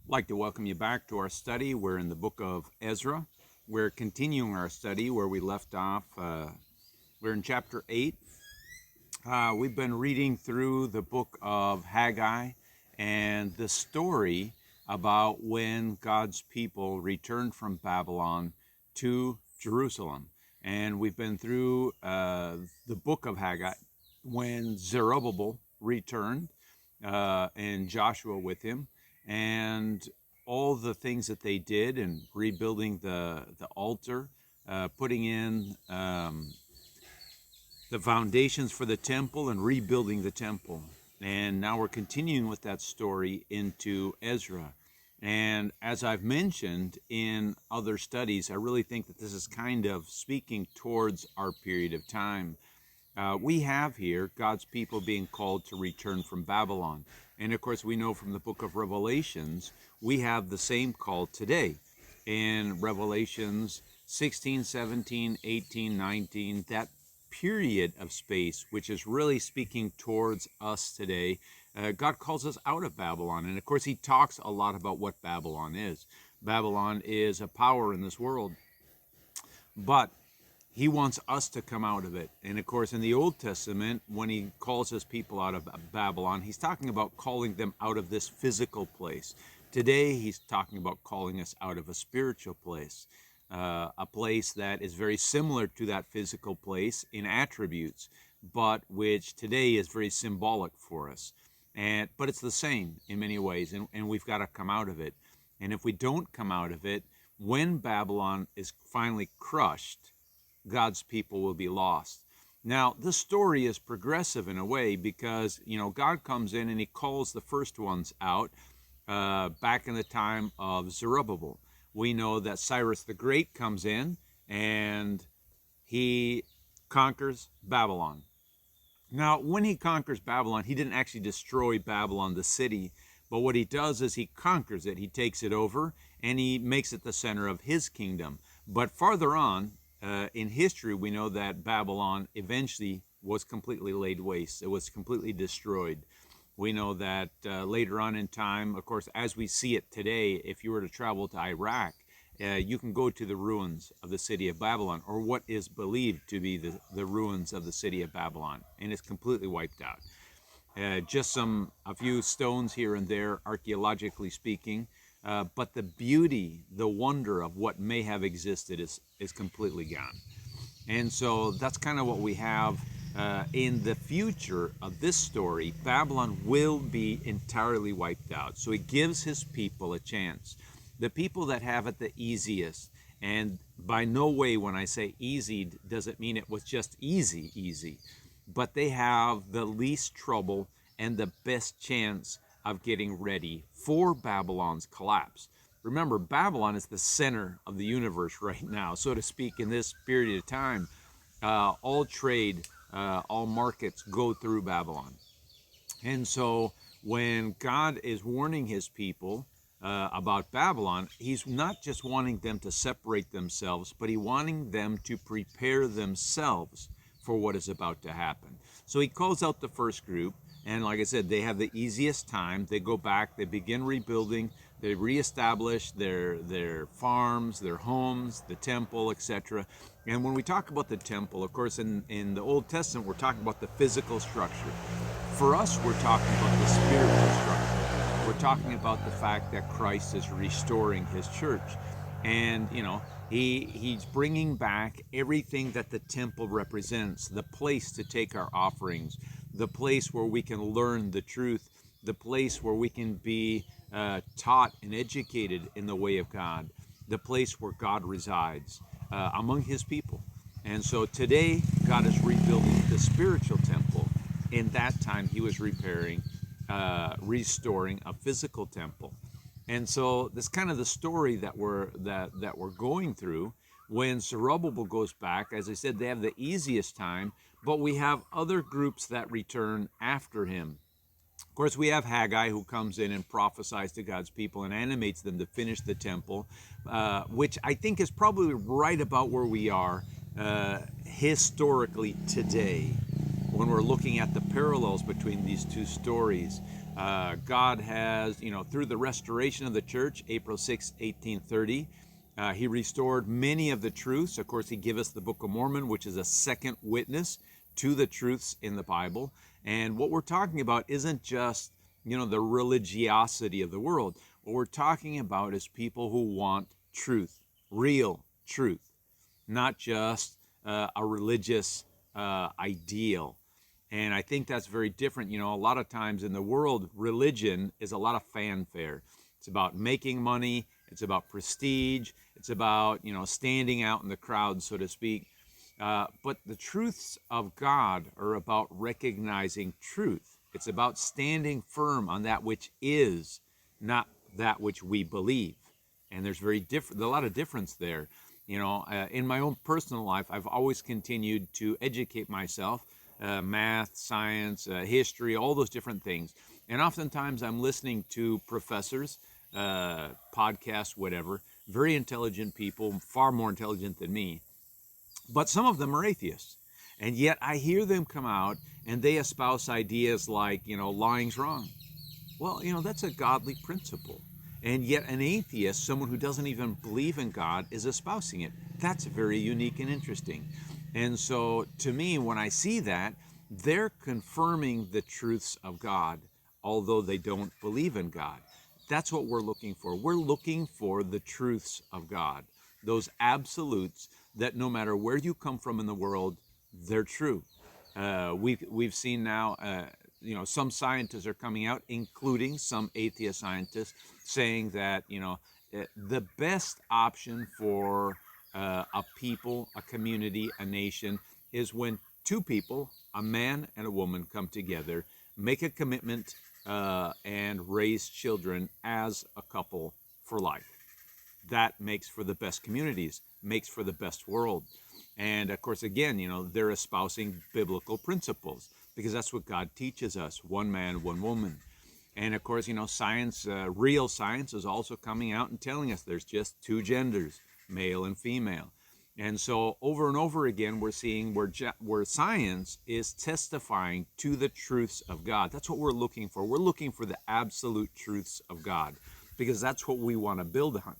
I'd like to welcome you back to our study. We're in the book of Ezra. We're continuing our study where we left off. We're in chapter 8. We've been reading through the book of Haggai and the story about when God's people returned from Babylon to Jerusalem. And we've been through the book of Haggai when Zerubbabel returned and Joshua with him, and all the things that they did in rebuilding the altar, putting in the foundations for the temple and rebuilding the temple. And now we're continuing with that story into Ezra. And as I've mentioned in other studies, I really think that this is kind of speaking towards our period of time. We have here God's people being called to return from Babylon. And of course, we know from the book of Revelations, we have the same call today. In Revelations 16, 17, 18, 19, that period of space, which is really speaking towards us today, God calls us out of Babylon. And of course, he talks a lot about what Babylon is. Babylon is a power in this world. But he wants us to come out of it. And of course, in the Old Testament, when he calls his people out of Babylon, he's talking about calling them out of this physical place. Today, he's talking about calling us out of a spiritual place, a place that is very similar to that physical place in attributes, but which today is very symbolic for us. But it's the same in many ways, and we've got to come out of it. And if we don't come out of it, when Babylon is finally crushed, God's people will be lost. Now, this story is progressive in a way because, God comes in and he calls the first ones out back in the time of Zerubbabel. We know that Cyrus the Great comes in and he conquers Babylon. Now, when he conquers Babylon, he didn't actually destroy Babylon, the city, but what he does is he conquers it. He takes it over and he makes it the center of his kingdom. But farther on, in history, we know that Babylon eventually was completely laid waste. It was completely destroyed. We know that later on in time, of course, as we see it today, if you were to travel to Iraq, you can go to the ruins of the city of Babylon, or what is believed to be the ruins of the city of Babylon, and it's completely wiped out. Just a few stones here and there, archaeologically speaking, but the beauty, the wonder of what may have existed is completely gone. And so that's kind of what we have in the future of this story. Babylon will be entirely wiped out. So he gives his people a chance. The people that have it the easiest, and by no way when I say easy doesn't mean it was just easy, but they have the least trouble and the best chance of getting ready for Babylon's collapse. Remember, Babylon is the center of the universe right now, so to speak, in this period of time. All trade, all markets go through Babylon. And so when God is warning his people about Babylon, he's not just wanting them to separate themselves, but he's wanting them to prepare themselves for what is about to happen. So he calls out the first group, and like I said, they have the easiest time. They go back, they begin rebuilding, they reestablish their farms, their homes, the temple, etc. And when we talk about the temple, of course, in the Old Testament, we're talking about the physical structure. For us, we're talking about the spiritual structure. We're talking about the fact that Christ is restoring his church. And, he's bringing back everything that the temple represents, the place to take our offerings, the place where we can learn the truth, the place where we can be taught and educated in the way of God, the place where God resides among his people. And so today, God is rebuilding the spiritual temple. In that time, he was restoring a physical temple. And so this kind of the story that we're going through. When Zerubbabel goes back, as I said, they have the easiest time, but we have other groups that return after him. Of course, we have Haggai, who comes in and prophesies to God's people and animates them to finish the temple, which I think is probably right about where we are historically today when we're looking at the parallels between these two stories. God has, through the restoration of the church, April 6, 1830, he restored many of the truths. Of course, he gave us the Book of Mormon, which is a second witness to the truths in the Bible. And what we're talking about isn't just, the religiosity of the world. What we're talking about is people who want truth, real truth, not just a religious ideal. And I think that's very different. A lot of times in the world, religion is a lot of fanfare. It's about making money. It's about prestige. It's about, standing out in the crowd, so to speak. But the truths of God are about recognizing truth. It's about standing firm on that which is, not that which we believe. And there's a lot of difference there. In my own personal life, I've always continued to educate myself, math, science, history, all those different things. And oftentimes I'm listening to professors, podcasts, whatever, very intelligent people, far more intelligent than me. But some of them are atheists. And yet I hear them come out and they espouse ideas like, lying's wrong. Well, that's a godly principle. And yet an atheist, someone who doesn't even believe in God, is espousing it. That's very unique and interesting. And so to me, when I see that, they're confirming the truths of God, although they don't believe in God. That's what we're looking for. We're looking for the truths of God, those absolutes that no matter where you come from in the world, they're true. We've seen now, some scientists are coming out, including some atheist scientists, saying that, the best option for a people, a community, a nation, is when two people, a man and a woman, come together, make a commitment, and raise children as a couple for life. That makes for the best communities, makes for the best world. And of course, again, they're espousing biblical principles because that's what God teaches us, one man, one woman. And of course, science, real science is also coming out and telling us there's just two genders, male and female. And so over and over again, we're seeing where science is testifying to the truths of God. That's what we're looking for. We're looking for the absolute truths of God because that's what we want to build on.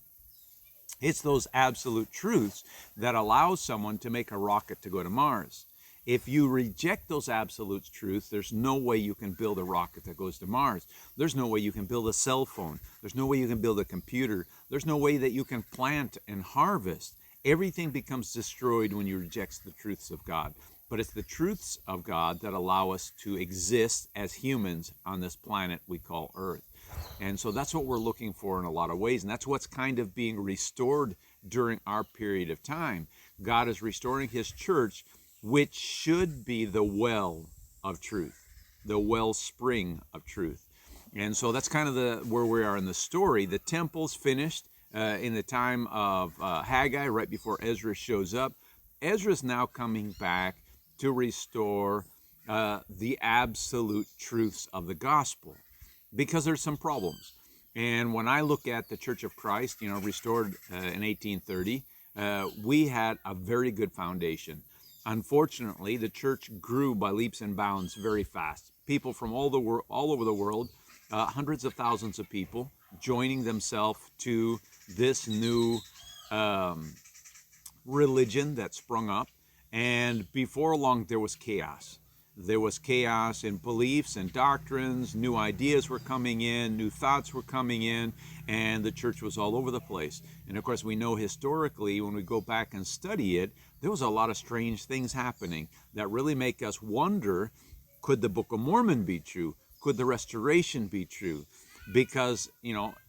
It's those absolute truths that allow someone to make a rocket to go to Mars. If you reject those absolute truths, there's no way you can build a rocket that goes to Mars. There's no way you can build a cell phone. There's no way you can build a computer. There's no way that you can plant and harvest. Everything becomes destroyed when you reject the truths of God. But it's the truths of God that allow us to exist as humans on this planet we call Earth. And so that's what we're looking for in a lot of ways. And that's what's kind of being restored during our period of time. God is restoring his church, which should be the well of truth, the wellspring of truth. And so that's kind of where we are in the story. The temple's finished in the time of Haggai, right before Ezra shows up. Ezra's now coming back to restore the absolute truths of the gospel, because there's some problems. And when I look at the Church of Christ, restored in 1830, we had a very good foundation. Unfortunately, the church grew by leaps and bounds very fast. People from all over the world, hundreds of thousands of people, joining themselves to this new religion that sprung up. And before long, there was chaos. There was chaos in beliefs and doctrines. New ideas were coming in, new thoughts were coming in, and the church was all over the place. And of course, we know historically, when we go back and study it, there was a lot of strange things happening that really make us wonder, could the Book of Mormon be true? Could the restoration be true? Because,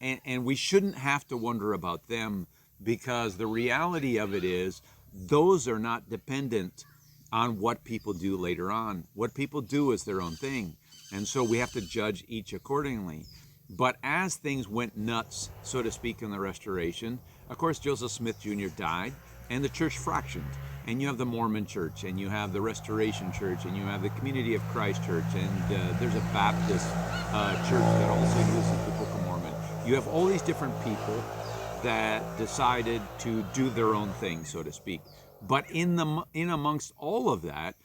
and we shouldn't have to wonder about them, because the reality of it is, those are not dependent on what people do later on. What people do is their own thing. And so we have to judge each accordingly. But as things went nuts, so to speak, in the restoration, of course, Joseph Smith Jr. died and the church fractioned. And you have the Mormon church, and you have the Restoration Church, and you have the Community of Christ Church, and there's a Baptist church that also uses the Book of Mormon. You have all these different people that decided to do their own thing, so to speak. But in amongst all of that,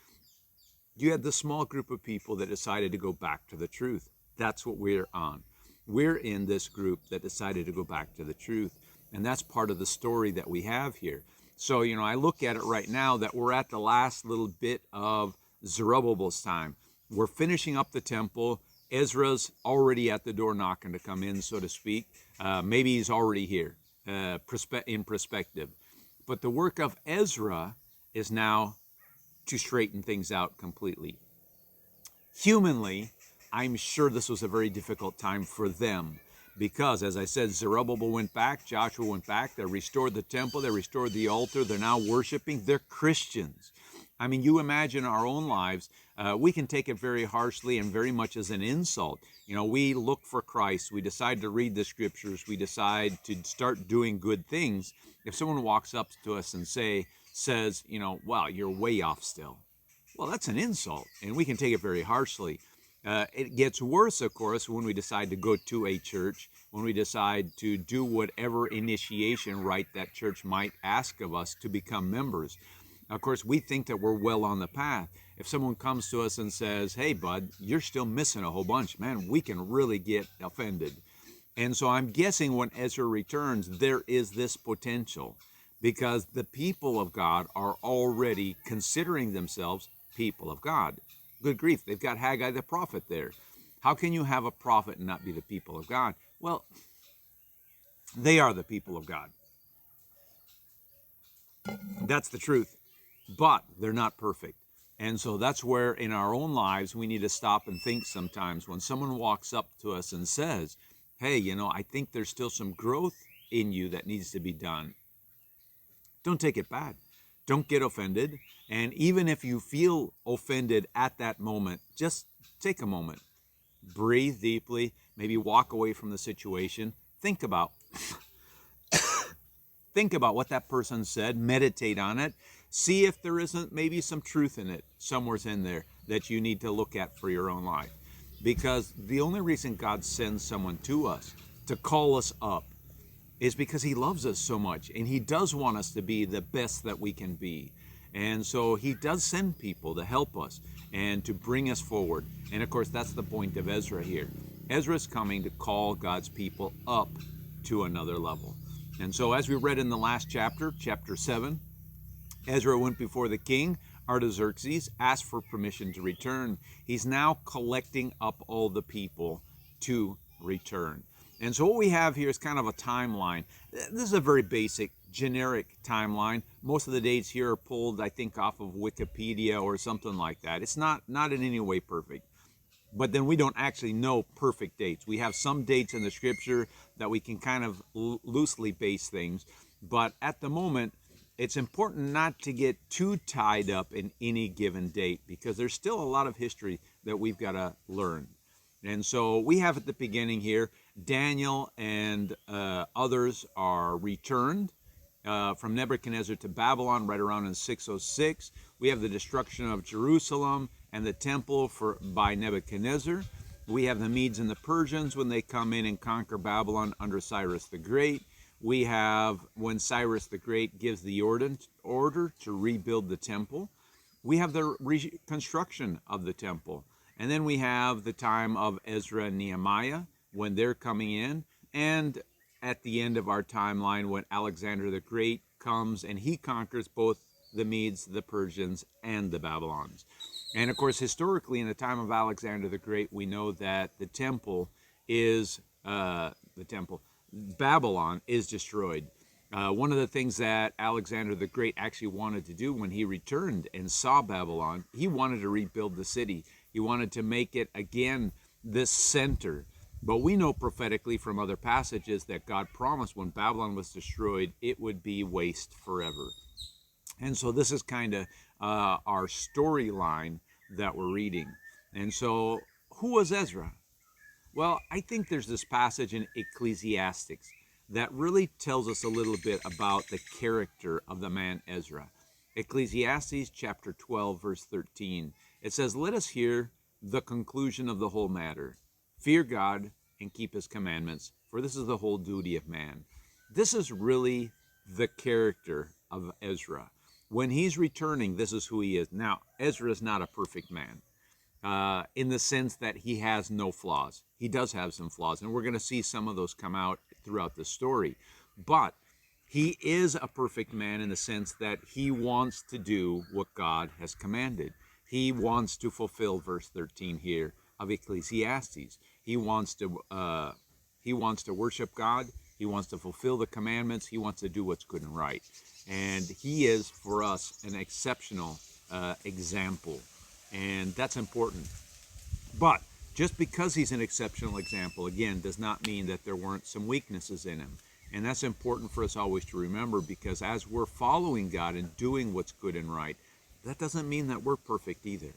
you had the small group of people that decided to go back to the truth. That's what we're on. We're in this group that decided to go back to the truth. And that's part of the story that we have here. So, I look at it right now that we're at the last little bit of Zerubbabel's time. We're finishing up the temple. Ezra's already at the door knocking to come in, so to speak. Maybe he's already here in perspective. But the work of Ezra is now to straighten things out completely. Humanly, I'm sure this was a very difficult time for them because, as I said, Zerubbabel went back, Joshua went back, they restored the temple, they restored the altar, they're now worshiping, they're Christians. I mean, you imagine our own lives, we can take it very harshly and very much as an insult. We look for Christ, we decide to read the scriptures, we decide to start doing good things. If someone walks up to us and says, wow, you're way off still. Well, that's an insult, and we can take it very harshly. It gets worse, of course, when we decide to go to a church, when we decide to do whatever initiation rite that church might ask of us to become members. Of course, we think that we're well on the path. If someone comes to us and says, hey, bud, you're still missing a whole bunch, man, we can really get offended. And so I'm guessing when Ezra returns, there is this potential because the people of God are already considering themselves people of God. Good grief, they've got Haggai the prophet there. How can you have a prophet and not be the people of God? Well, they are the people of God. That's the truth. But they're not perfect. And so that's where in our own lives we need to stop and think sometimes when someone walks up to us and says, hey, I think there's still some growth in you that needs to be done. Don't take it bad. Don't get offended. And even if you feel offended at that moment, just take a moment. Breathe deeply. Maybe walk away from the situation. Think about what that person said. Meditate on it. See if there isn't maybe some truth in it somewhere's in there that you need to look at for your own life. Because the only reason God sends someone to us to call us up is because he loves us so much and he does want us to be the best that we can be. And so he does send people to help us and to bring us forward. And of course, that's the point of Ezra here. Ezra's coming to call God's people up to another level. And so as we read in the last chapter, chapter 7, Ezra went before the king, Artaxerxes, asked for permission to return. He's now collecting up all the people to return. And so what we have here is kind of a timeline. This is a very basic, generic timeline. Most of the dates here are pulled, I think, off of Wikipedia or something like that. It's not in any way perfect. But then we don't actually know perfect dates. We have some dates in the scripture that we can kind of loosely base things. But at the moment, it's important not to get too tied up in any given date because there's still a lot of history that we've got to learn. And so we have at the beginning here, Daniel and others are returned from Nebuchadnezzar to Babylon right around in 606. We have the destruction of Jerusalem and the temple by Nebuchadnezzar. We have the Medes and the Persians when they come in and conquer Babylon under Cyrus the Great. We have when Cyrus the Great gives the order to rebuild the temple. We have the reconstruction of the temple. And then we have the time of Ezra and Nehemiah when they're coming in. And at the end of our timeline when Alexander the Great comes and he conquers both the Medes, the Persians, and the Babylons. And of course, historically, in the time of Alexander the Great, we know that the temple is Babylon is destroyed. One of the things that Alexander the Great actually wanted to do when he returned and saw Babylon, he wanted to rebuild the city. He wanted to make it again this center. But we know prophetically from other passages that God promised when Babylon was destroyed, it would be waste forever. And so this is kind of our storyline that we're reading. And so who was Ezra? Well, I think there's this passage in Ecclesiastes that really tells us a little bit about the character of the man Ezra. Ecclesiastes chapter 12, verse 13. It says, "Let us hear the conclusion of the whole matter. Fear God and keep his commandments, for this is the whole duty of man." This is really the character of Ezra. When he's returning, this is who he is. Now, Ezra is not a perfect man. in the sense that he has no flaws. He does have some flaws, and we're going to see some of those come out throughout the story. But he is a perfect man in the sense that he wants to do what God has commanded. He wants to fulfill verse 13 here of Ecclesiastes. He wants to worship God. He wants to fulfill the commandments. He wants to do what's good and right. And he is, for us, an exceptional example. And that's important. But just because he's an exceptional example, again, does not mean that there weren't some weaknesses in him. And that's important for us always to remember, because as we're following God and doing what's good and right, that doesn't mean that we're perfect either.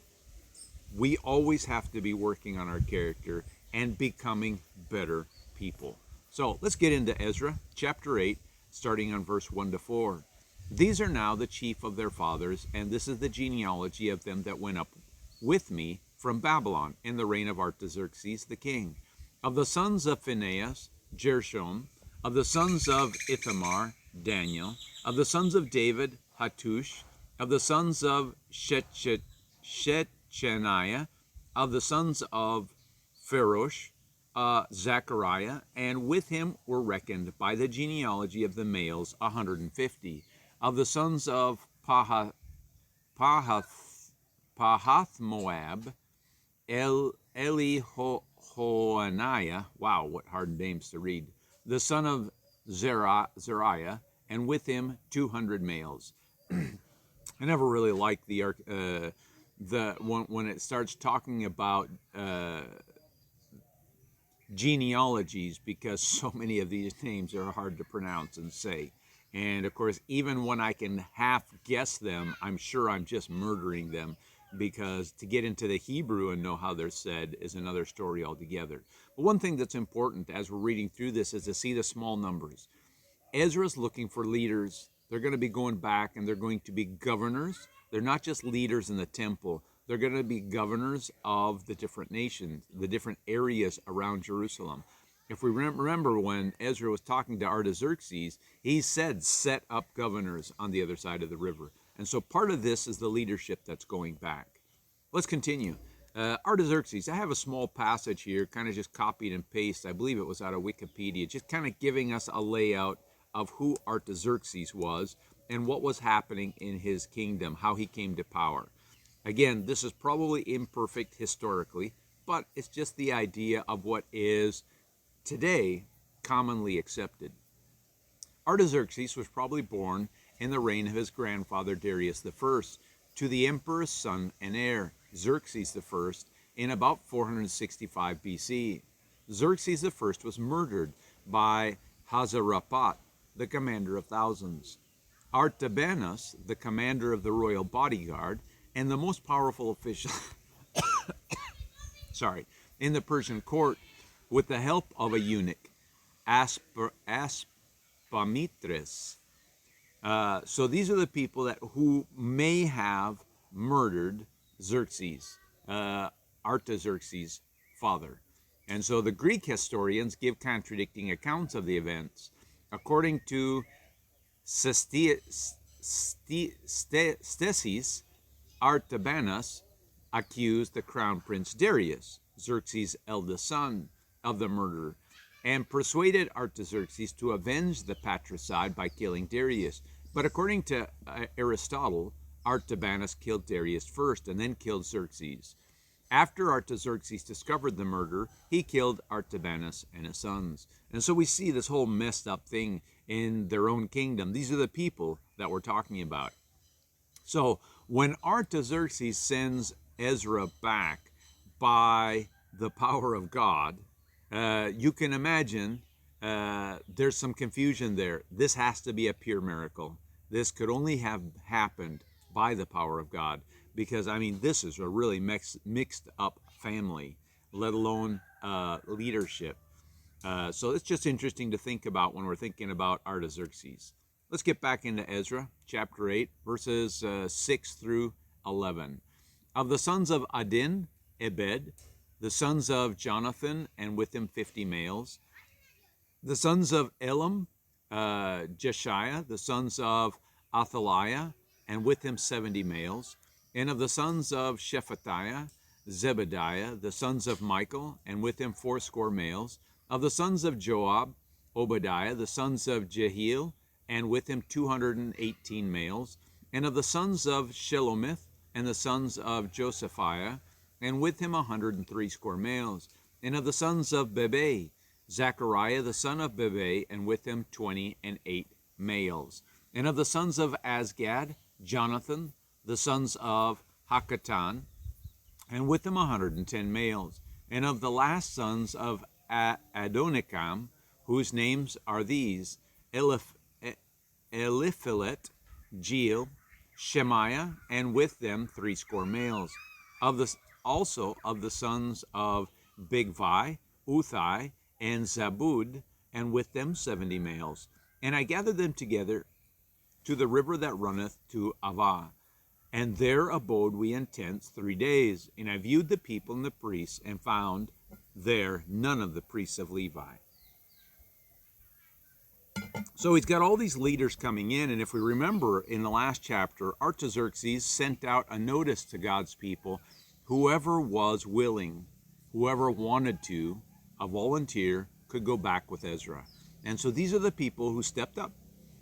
We always have to be working on our character and becoming better people. So let's get into Ezra chapter 8, starting on verse 1 to 4. These are now the chief of their fathers, and this is the genealogy of them that went up with me from Babylon in the reign of Artaxerxes the king. Of the sons of Phinehas, Gershom. Of the sons of Ithamar, Daniel. Of the sons of David, Hattush. Of the sons of Shechaniah. Of the sons of Pharosh, Zechariah, and with him were reckoned by the genealogy of the males 150. Of the sons of Pahath Moab, Elihoaniah, wow, what hard names to read, the son of Zeriah, and with him 200 males. I never really liked when it starts talking about genealogies, because so many of these names are hard to pronounce and say. And of course, even when I can half guess them, I'm sure I'm just murdering them, because to get into the Hebrew and know how they're said is another story altogether. But one thing that's important as we're reading through this is to see the small numbers. Ezra's looking for leaders. They're going to be going back and they're going to be governors. They're not just leaders in the temple. They're going to be governors of the different nations, the different areas around Jerusalem. If we remember when Ezra was talking to Artaxerxes, he said, set up governors on the other side of the river. And so part of this is the leadership that's going back. Let's continue. Artaxerxes, I have a small passage here, kind of just copied and pasted. I believe it was out of Wikipedia, just kind of giving us a layout of who Artaxerxes was and what was happening in his kingdom, how he came to power. Again, this is probably imperfect historically, but it's just the idea of what is today commonly accepted. Artaxerxes was probably born in the reign of his grandfather Darius I to the emperor's son and heir, Xerxes I, in about 465 BC. Xerxes I was murdered by Hazaраpat, the commander of thousands. Artabanus, the commander of the royal bodyguard, and the most powerful official in the Persian court, with the help of a eunuch, Aspamitris. So these are the people who may have murdered Xerxes, Artaxerxes' father. And so the Greek historians give contradicting accounts of the events. According to Ctesias, Artabanus accused the crown prince Darius, Xerxes' eldest son, of the murder, and persuaded Artaxerxes to avenge the patricide by killing Darius. But according to Aristotle, Artabanus killed Darius first and then killed Xerxes. After Artaxerxes discovered the murder, he killed Artabanus and his sons. And so we see this whole messed up thing in their own kingdom. These are the people that we're talking about. So when Artaxerxes sends Ezra back by the power of God, you can imagine there's some confusion there. This has to be a pure miracle. This could only have happened by the power of God, because, I mean, this is a really mixed up family, let alone leadership. So it's just interesting to think about when we're thinking about Artaxerxes. Let's get back into Ezra, chapter 8, verses 6 through 11. Of the sons of Adin, Ebed, the sons of Jonathan, and with him 50 males. The sons of Elam, Jeshiah, the sons of Athaliah, and with him 70 males. And of the sons of Shephatiah, Zebediah, the sons of Michael, and with him 80 males. Of the sons of Joab, Obadiah, the sons of Jehiel, and with him 218 males. And of the sons of Shelomith, and the sons of Josephiah, and with him 180 males. And of the sons of Bebe, Zechariah the son of Bebe, and with him 28 males. And of the sons of Azgad, Jonathan, the sons of Hakatan, and with them 110 males. And of the last sons of Adonikam, whose names are these: Eliphelet, Jeel, Shemaiah, and with them 80 males. Also of the sons of Bigvai, Uthai, and Zabud, and with them 70 males. And I gathered them together to the river that runneth to Avah. And there abode we in tents 3 days. And I viewed the people and the priests, and found there none of the priests of Levi. So he's got all these leaders coming in, and if we remember in the last chapter, Artaxerxes sent out a notice to God's people: whoever was willing, whoever wanted to, a volunteer, could go back with Ezra. And so these are the people who stepped up.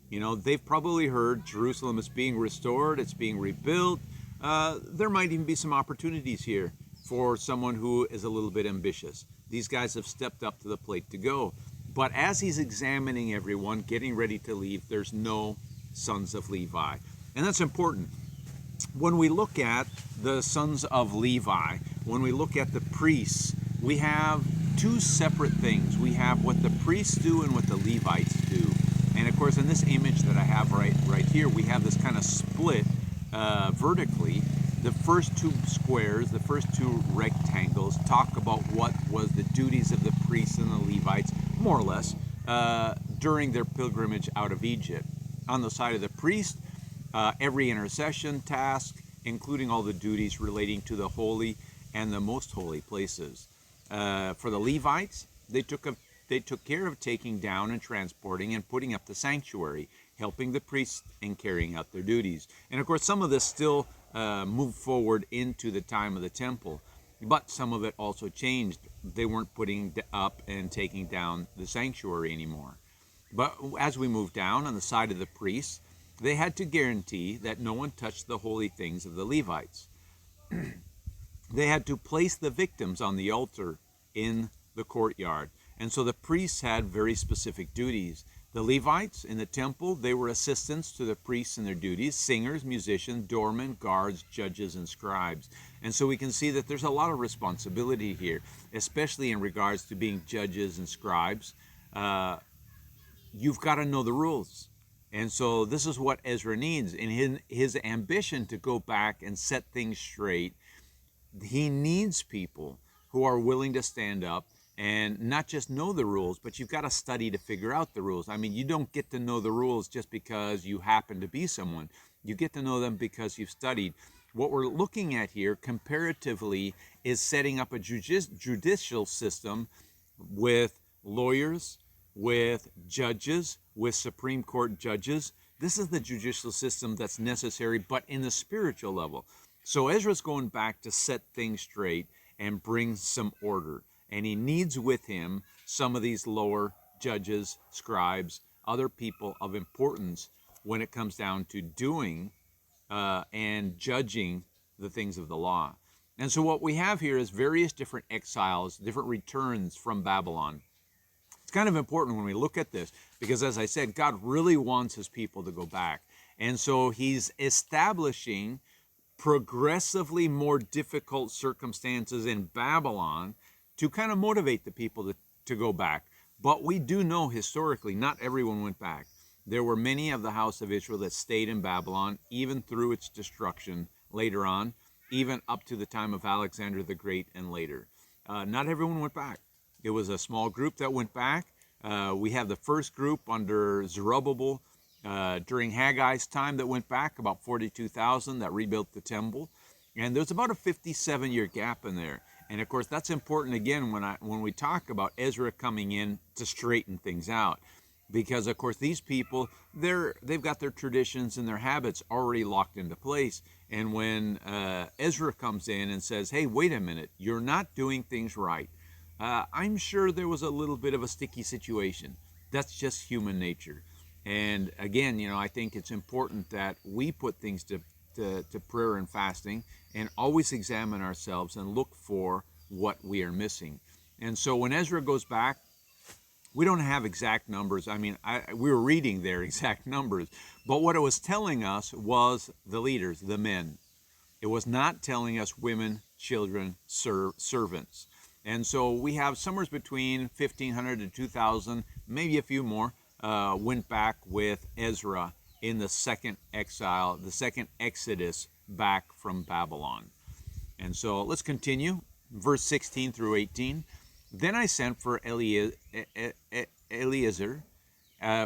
You know, they've probably heard Jerusalem is being restored, it's being rebuilt. There might even be some opportunities here for someone who is a little bit ambitious. These guys have stepped up to the plate to go. But as he's examining everyone, getting ready to leave, there's no sons of Levi. And that's important. When we look at the sons of Levi, when we look at the priests, we have two separate things. We have what the priests do and what the Levites do. And of course, in this image that I have right here, we have this kind of split vertically. The first two squares, the first two rectangles, talk about what was the duties of the priests and the Levites, more or less, during their pilgrimage out of Egypt. On the side of the priest, every intercession task, including all the duties relating to the holy and the most holy places. For the Levites, they took care of taking down and transporting and putting up the sanctuary, helping the priests in carrying out their duties. And of course, some of this still moved forward into the time of the temple, but some of it also changed. They weren't putting up and taking down the sanctuary anymore. But as we move down on the side of the priests, they had to guarantee that no one touched the holy things of the Levites. They had to place the victims on the altar in the courtyard. And so the priests had very specific duties. The Levites in the temple, they were assistants to the priests in their duties: singers, musicians, doormen, guards, judges, and scribes. And so we can see that there's a lot of responsibility here, especially in regards to being judges and scribes. You've got to know the rules. And so this is what Ezra needs. In his ambition to go back and set things straight, he needs people who are willing to stand up and not just know the rules, but you've got to study to figure out the rules. I mean, you don't get to know the rules just because you happen to be someone. You get to know them because you've studied. What we're looking at here comparatively is setting up a judicial system with lawyers, with judges, with Supreme Court judges. This is the judicial system that's necessary, but in the spiritual level. So Ezra's going back to set things straight and bring some order. And he needs with him some of these lower judges, scribes, other people of importance when it comes down to doing and judging the things of the law. And so what we have here is various different exiles, different returns from Babylon. It's kind of important when we look at this because, as I said, God really wants his people to go back. And so he's establishing progressively more difficult circumstances in Babylon to kind of motivate the people to go back. But we do know historically not everyone went back. There were many of the house of Israel that stayed in Babylon, even through its destruction later on, even up to the time of Alexander the Great and later. Not everyone went back. It was a small group that went back. We have the first group under Zerubbabel during Haggai's time that went back, about 42,000 that rebuilt the temple. And there's about a 57-year gap in there. And of course, that's important again when we talk about Ezra coming in to straighten things out. because of course these people, they've got their traditions and their habits already locked into place. And when Ezra comes in and says, hey, wait a minute, you're not doing things right, I'm sure there was a little bit of a sticky situation. That's just human nature. And again, I think it's important that we put things to prayer and fasting, and always examine ourselves and look for what we are missing. And so when Ezra goes back, we don't have exact numbers. I mean, we were reading their exact numbers, but what it was telling us was the leaders, the men. It was not telling us women, children, servants. And so we have somewhere between 1,500 to 2,000, maybe a few more, went back with Ezra in the second exile, the second exodus back from Babylon. And so let's continue. Verse 16 through 18. Then I sent for Eliezer,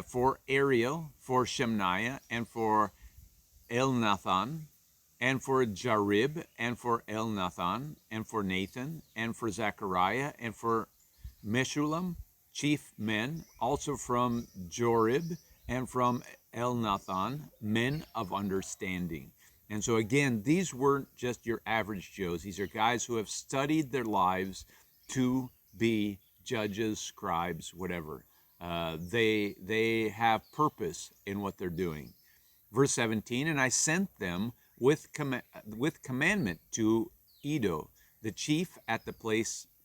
for Ariel, for Shemaiah, and for Elnathan, and for Jarib, and for Elnathan, and for Nathan, and for Zechariah, and for Meshullam, chief men, also from Jorib, and from Elnathan, men of understanding. And so again, these weren't just your average Joes. These are guys who have studied their lives to be judges, scribes, whatever. They have purpose in what they're doing. Verse 17, and I sent them with commandment to Edo, the chief at the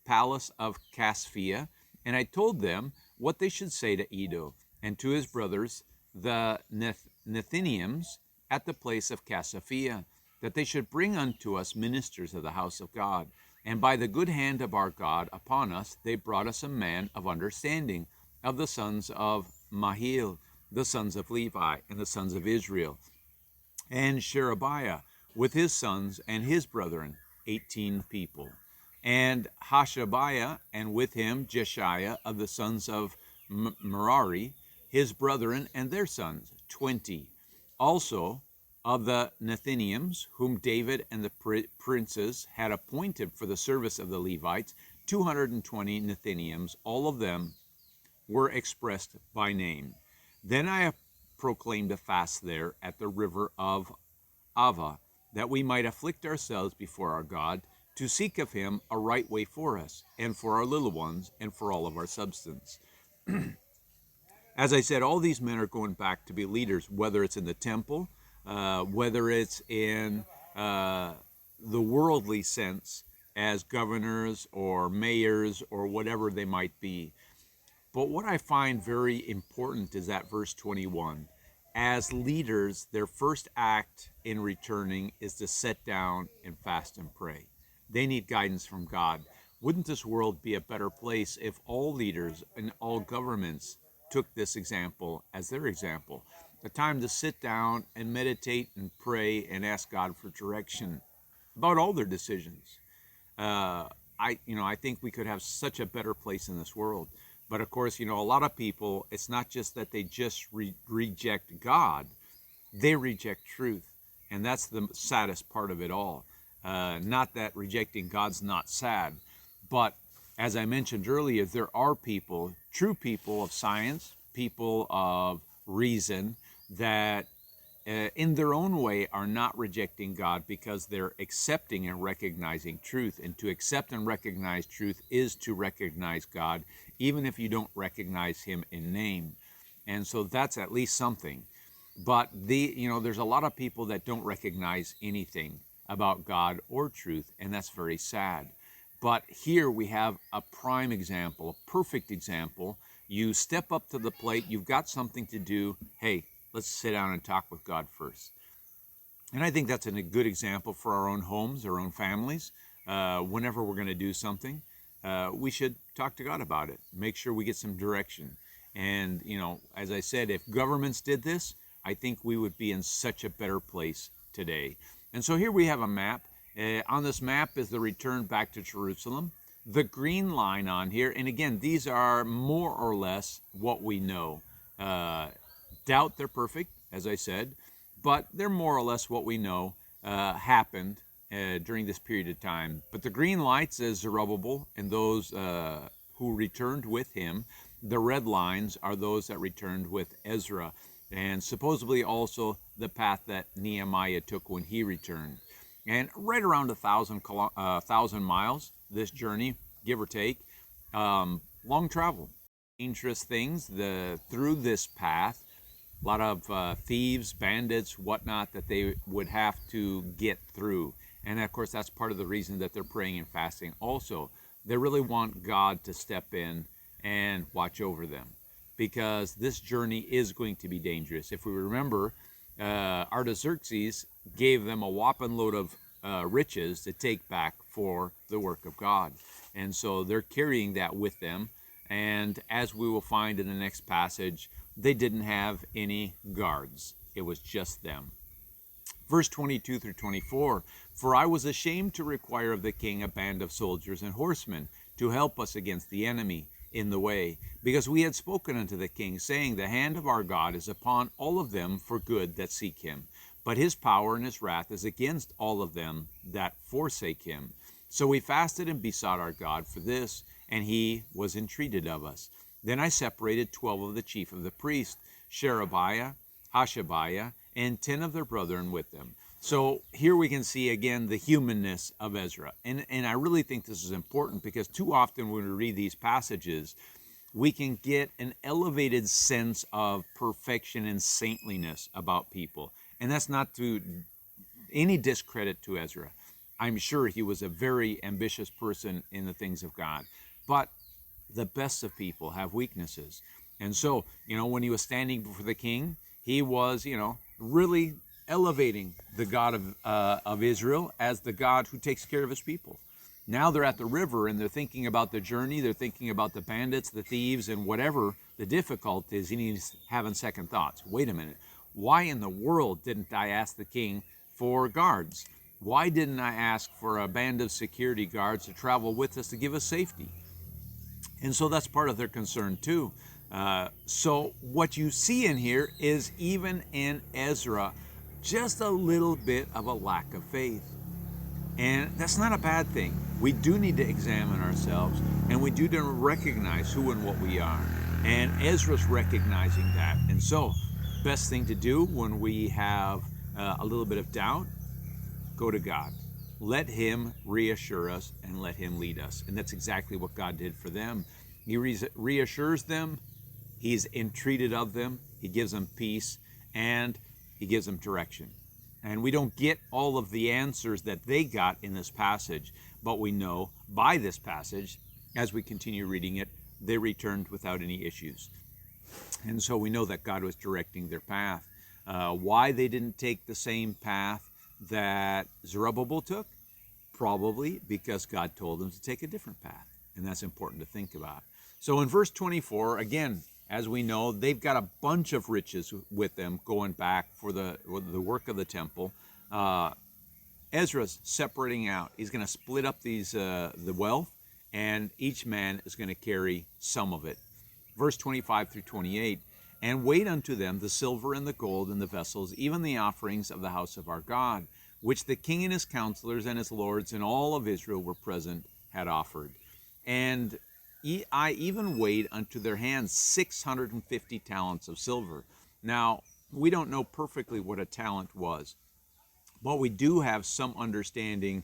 palace of Casphia, and I told them what they should say to Edo, and to his brothers, the Nethinims, at the place of Casphia, that they should bring unto us ministers of the house of God. And by the good hand of our God upon us, they brought us a man of understanding, of the sons of Mahil, the sons of Levi, and the sons of Israel, and Sherebiah with his sons and his brethren, 18 people. And Hashabiah, and with him Jeshiah of the sons of Merari, his brethren and their sons, 20. Also of the Nethinims, whom David and the princes had appointed for the service of the Levites, 220 Nethinims, all of them were expressed by name. Then I proclaimed a fast there at the river of Ava, that we might afflict ourselves before our God, to seek of him a right way for us, and for our little ones, and for all of our substance. As I said, all these men are going back to be leaders, whether it's in the temple, whether it's in the worldly sense as governors or mayors or whatever they might be. But what I find very important is that verse 21. As leaders, their first act in returning is to sit down and fast and pray. They need guidance from God. Wouldn't this world be a better place if all leaders and all governments took this example as their example? A time to sit down and meditate and pray and ask God for direction about all their decisions. I think we could have such a better place in this world. But of course, a lot of people, it's not just that they just reject God, they reject truth. And that's the saddest part of it all. Not that rejecting God's not sad, but as I mentioned earlier, there are people, true people of science, people of reason, that in their own way are not rejecting God because they're accepting and recognizing truth. And to accept and recognize truth is to recognize God, even if you don't recognize him in name. And so that's at least something. But there's a lot of people that don't recognize anything about God or truth, and that's very sad. But here we have a prime example, a perfect example. You step up to the plate, you've got something to do. Hey, let's sit down and talk with God first. And I think that's a good example for our own homes, our own families. Whenever we're going to do something, we should talk to God about it. Make sure we get some direction. And, as I said, if governments did this, I think we would be in such a better place today. And so here we have a map. On this map is the return back to Jerusalem. The green line on here, and again, these are more or less what we know. Doubt they're perfect, as I said, but they're more or less what we know happened during this period of time. But the green lights is Zerubbabel and those who returned with him. The red lines are those that returned with Ezra, and supposedly also the path that Nehemiah took when he returned. And right around 1,000 miles, this journey, give or take, long travel, dangerous things through this path. A lot of thieves, bandits, whatnot that they would have to get through. And of course, that's part of the reason that they're praying and fasting. Also, they really want God to step in and watch over them, because this journey is going to be dangerous. If we remember, Artaxerxes gave them a whopping load of riches to take back for the work of God. And so they're carrying that with them. And as we will find in the next passage, they didn't have any guards. It was just them. Verse 22 through 24, "For I was ashamed to require of the king a band of soldiers and horsemen to help us against the enemy in the way, because we had spoken unto the king, saying, The hand of our God is upon all of them for good that seek him. But his power and his wrath is against all of them that forsake him. So we fasted and besought our God for this, and he was entreated of us. Then I separated 12 of the chief of the priests, Sherebiah, Hashabiah, and 10 of their brethren with them." So here we can see again the humanness of Ezra. And I really think this is important, because too often when we read these passages, we can get an elevated sense of perfection and saintliness about people. And that's not to any discredit to Ezra. I'm sure he was a very ambitious person in the things of God. But the best of people have weaknesses. And so, when he was standing before the king, he was, really elevating the God of Israel as the God who takes care of his people. Now they're at the river and they're thinking about the journey. They're thinking about the bandits, the thieves, and whatever the difficulty is. He's having second thoughts. Wait a minute. Why in the world didn't I ask the king for guards? Why didn't I ask for a band of security guards to travel with us to give us safety? And so that's part of their concern too. So what you see in here is, even in Ezra, just a little bit of a lack of faith. And that's not a bad thing. We do need to examine ourselves, and we do need to recognize who and what we are. And Ezra's recognizing that. And so, best thing to do when we have a little bit of doubt, go to God. Let him reassure us and let him lead us. And that's exactly what God did for them. He reassures them. He's entreated of them. He gives them peace, and he gives them direction. And we don't get all of the answers that they got in this passage, but we know by this passage, as we continue reading it, they returned without any issues. And so we know that God was directing their path. Why they didn't take the same path that Zerubbabel took? Probably because God told them to take a different path. And that's important to think about. So in verse 24, again, as we know, they've got a bunch of riches with them going back for the work of the temple. Ezra's separating out. He's going to split up the wealth, and each man is going to carry some of it. Verse 25 through 28, "And weighed unto them the silver and the gold and the vessels, even the offerings of the house of our God, which the king and his counselors and his lords and all of Israel were present had offered. And I even weighed unto their hands 650 talents of silver." Now, we don't know perfectly what a talent was, but we do have some understanding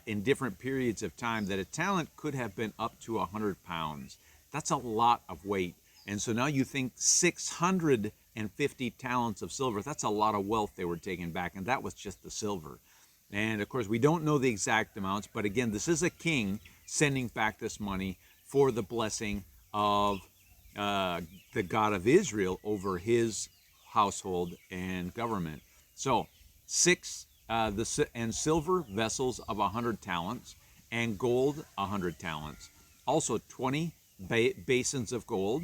in different periods of time that a talent could have been up to 100 pounds. That's a lot of weight. And so now you think 650 talents of silver, that's a lot of wealth they were taking back, and that was just the silver. And of course, we don't know the exact amounts, but again, this is a king sending back this money for the blessing of the God of Israel over his household and government. So and silver vessels of 100 talents, and gold 100 talents. Also 20 basins of gold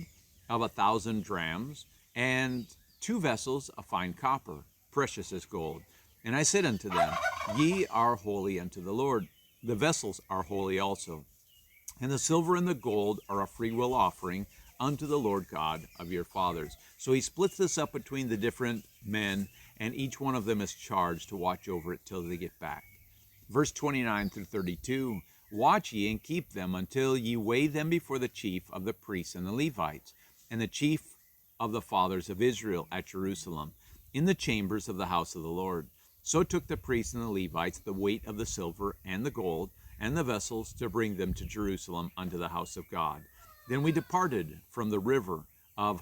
of 1,000 drams, and 2 vessels of fine copper, precious as gold. And I said unto them, Ye are holy unto the Lord. The vessels are holy also. And the silver and the gold are a freewill offering unto the Lord God of your fathers. So he splits this up between the different men, and each one of them is charged to watch over it till they get back. Verse 29 through 32, Watch ye and keep them until ye weigh them before the chief of the priests and the Levites, and the chief of the fathers of Israel at Jerusalem, in the chambers of the house of the Lord. So took the priests and the Levites the weight of the silver and the gold and the vessels to bring them to Jerusalem unto the house of God. Then we departed from the river of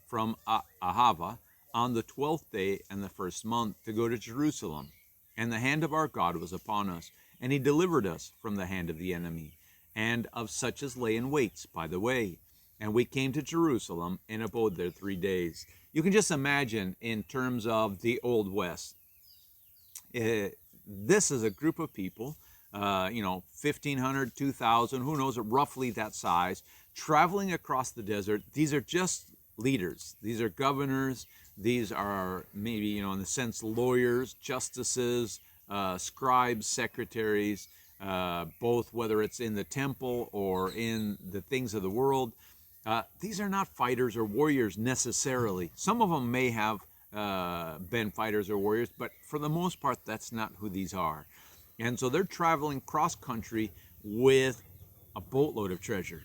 from Ahava, on the 12th day and the first month, to go to Jerusalem. And the hand of our God was upon us, and he delivered us from the hand of the enemy, and of such as lay in waits by the way. And we came to Jerusalem and abode there 3 days. You can just imagine, in terms of the Old West, this is a group of people, 1,500, 2,000, who knows, roughly that size, traveling across the desert. These are just leaders. These are governors. These are maybe, in the sense, lawyers, justices, scribes, secretaries, both whether it's in the temple or in the things of the world. These are not fighters or warriors necessarily. Some of them may have been fighters or warriors, but for the most part, that's not who these are. And so they're traveling cross country with a boatload of treasure.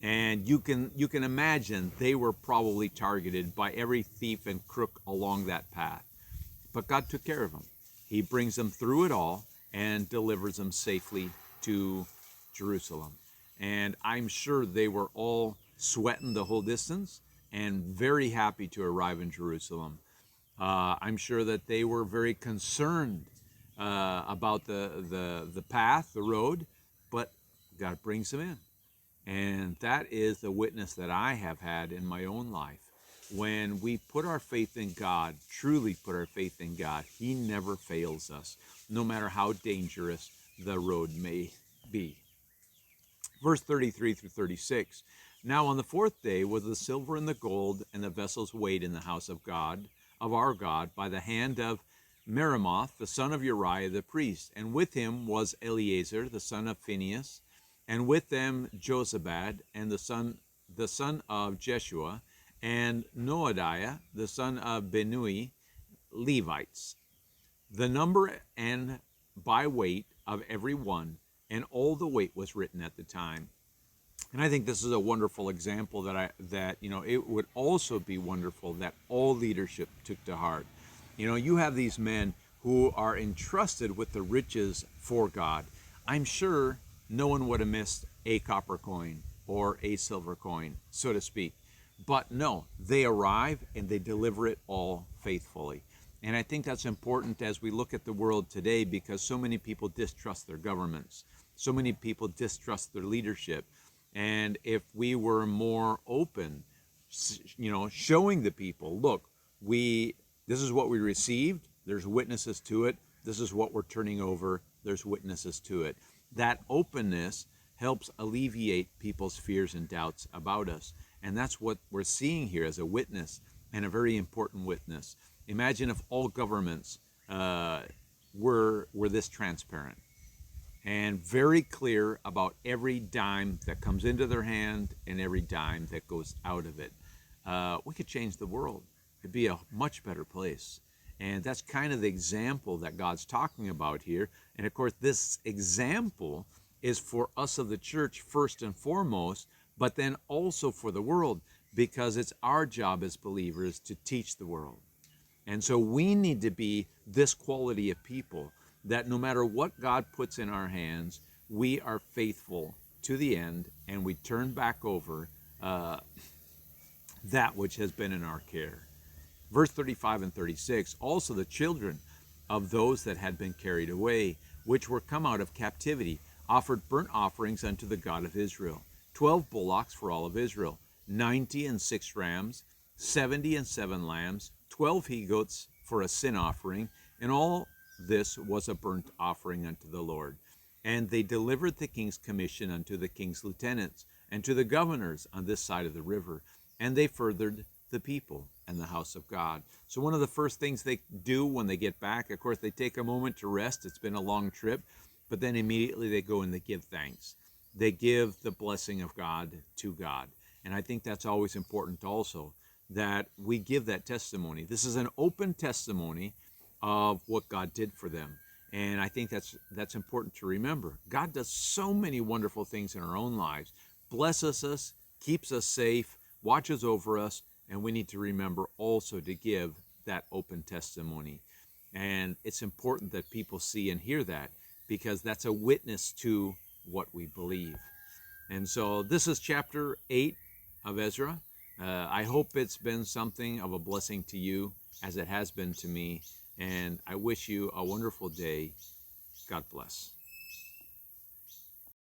And you can imagine they were probably targeted by every thief and crook along that path. But God took care of them. He brings them through it all and delivers them safely to Jerusalem. And I'm sure they were all sweating the whole distance and very happy to arrive in Jerusalem. I'm sure that they were very concerned about the path, the road, but God brings them in. And that is the witness that I have had in my own life. When we put our faith in God, truly put our faith in God, he never fails us, no matter how dangerous the road may be. Verse 33 through 36. Now on the 4th day was the silver and the gold and the vessels weighed in the house of God, of our God, by the hand of Meremoth, the son of Uriah the priest. And with him was Eleazar, the son of Phinehas, and with them Jozabad, and the son of Jeshua, and Noadiah, the son of Benui, Levites. The number and by weight of every one, and all the weight was written at the time. And I think this is a wonderful example that it would also be wonderful that all leadership took to heart. You have these men who are entrusted with the riches for God. I'm sure no one would have missed a copper coin or a silver coin, so to speak. But no, they arrive and they deliver it all faithfully. And I think that's important as we look at the world today, because so many people distrust their governments. So many people distrust their leadership. And if we were more open, showing the people, look, this is what we received, there's witnesses to it, this is what we're turning over, there's witnesses to it. That openness helps alleviate people's fears and doubts about us. And that's what we're seeing here as a witness, and a very important witness. Imagine if all governments were this transparent and very clear about every dime that comes into their hand and every dime that goes out of it. We could change the world. It'd be a much better place. And that's kind of the example that God's talking about here. And of course, this example is for us of the church first and foremost, but then also for the world, because it's our job as believers to teach the world. And so we need to be this quality of people, that no matter what God puts in our hands, we are faithful to the end, and we turn back over that which has been in our care. Verse 35 and 36, also the children of those that had been carried away, which were come out of captivity, offered burnt offerings unto the God of Israel, 12 bullocks for all of Israel, 90 and 6 rams, 70 and 7 lambs, 12 he-goats for a sin offering, and all this was a burnt offering unto the Lord. And they delivered the king's commission unto the king's lieutenants, and to the governors on this side of the river, and they furthered the people and the house of God. So one of the first things they do when they get back, of course, they take a moment to rest. It's been a long trip, but then immediately they go and they give thanks. They give the blessing of God to God. And I think that's always important also, that we give that testimony. This is an open testimony of what God did for them. And I think that's important to remember. God does so many wonderful things in our own lives, blesses us, keeps us safe, watches over us, and we need to remember also to give that open testimony. And it's important that people see and hear that, because that's a witness to what we believe. And so this is chapter 8 of Ezra. I hope it's been something of a blessing to you, as it has been to me. And I wish you a wonderful day. God bless.